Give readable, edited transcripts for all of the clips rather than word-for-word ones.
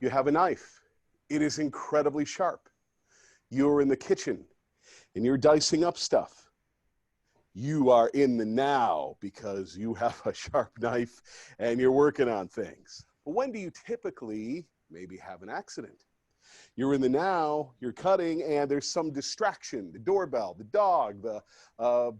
You have a knife. It is incredibly sharp. You're in the kitchen and you're dicing up stuff. You are in the now because you have a sharp knife and you're working on things. But when do you typically maybe have an accident? You're in the now, you're cutting, and there's some distraction, the doorbell, the dog,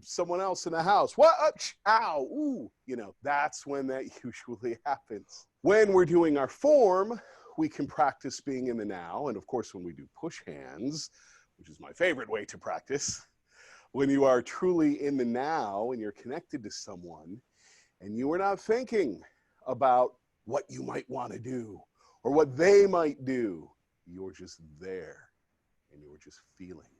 someone else in the house. What? Ow, ooh. You know, that's when that usually happens. When we're doing our form, we can practice being in the now. And of course, when we do push hands, which is my favorite way to practice, when you are truly in the now and you're connected to someone and you are not thinking about what you might want to do or what they might do, you're just there and you're just feeling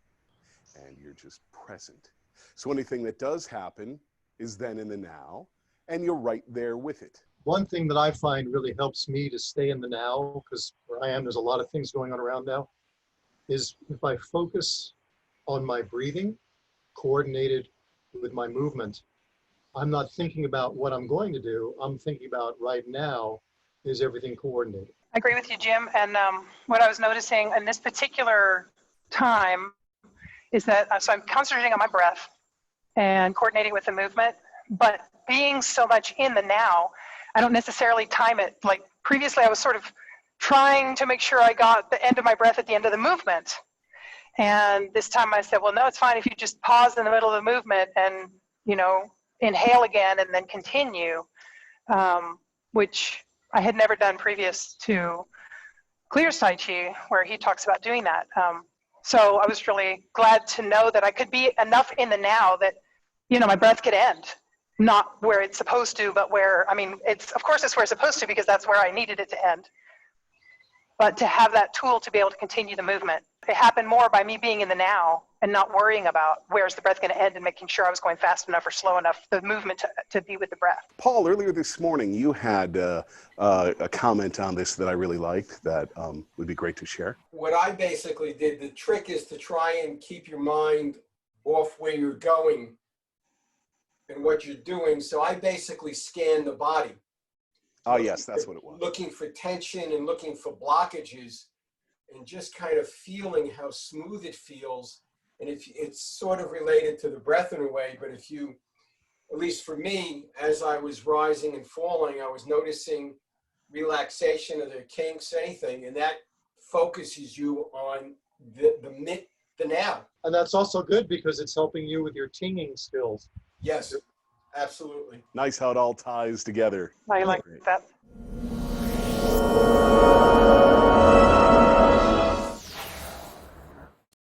and you're just present. So anything that does happen is then in the now and you're right there with it. One thing that I find really helps me to stay in the now, because where I am, there's a lot of things going on around now, is if I focus on my breathing, coordinated with my movement, I'm not thinking about what I'm going to do. I'm thinking about right now, is everything coordinated? I agree with you, Jim. And what I was noticing in this particular time is that, so I'm concentrating on my breath and coordinating with the movement, but being so much in the now, I don't necessarily time it. Like previously, I was sort of trying to make sure I got the end of my breath at the end of the movement. And this time I said, well, no, it's fine if you just pause in the middle of the movement and, you know, inhale again and then continue, which I had never done previous to Clear Tai Chi, where he talks about doing that. So I was really glad to know that I could be enough in the now that, you know, my breath could end. Not where it's supposed to, but where, I mean, of course it's where it's supposed to because that's where I needed it to end. But to have that tool to be able to continue the movement. It happened more by me being in the now and not worrying about where's the breath going to end and making sure I was going fast enough or slow enough, the movement to be with the breath. Paul, earlier this morning, you had a comment on this that I really liked that would be great to share. What I basically did, the trick is to try and keep your mind off where you're going and what you're doing. So I basically scanned the body. Oh, yes, that's what it was. Looking for tension and looking for blockages and just kind of feeling how smooth it feels. And if it's sort of related to the breath in a way, but if you, at least for me, as I was rising and falling, I was noticing relaxation of the kinks, anything, and that focuses you on the now. And that's also good because it's helping you with your tinging skills. Yes, absolutely. Nice how it all ties together. I like Great. that.